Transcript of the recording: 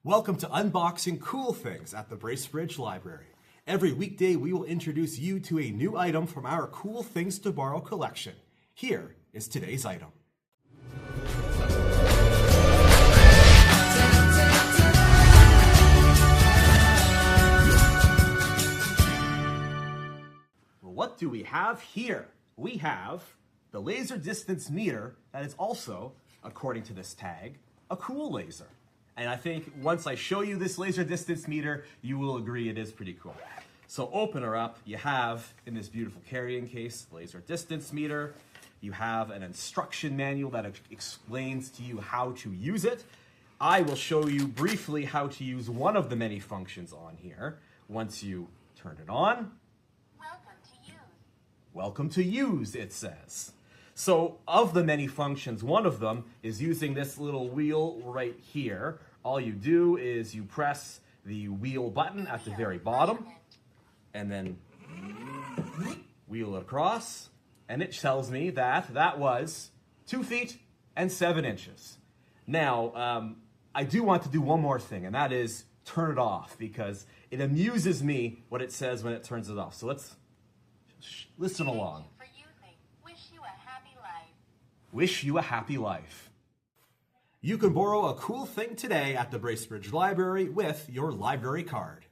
Welcome to Unboxing Cool Things at the Bracebridge Library. Every weekday we will introduce you to a new item from our Cool Things to Borrow collection. Here is today's item. Well, what do we have here? We have the laser distance meter that is also, according to this tag, a cool laser. And I think once I show you this laser distance meter, you will agree it is pretty cool. So open her up. You have, in this beautiful carrying case, laser distance meter. You have an instruction manual that explains to you how to use it. I will show you briefly how to use one of the many functions on here. Once you turn it on, Welcome to use. welcome to use, it says. So of the many functions, one of them is using this little wheel right here. All you do is you press the wheel button at the very bottom and then wheel it across, and it tells me that that was 2 feet and 7 inches. Now, I do want to do one more thing, and that is turn it off, because it amuses me what it says when it turns it off. So let's listen along. Wish you a happy life. You can borrow a cool thing today at the Bracebridge Library with your library card.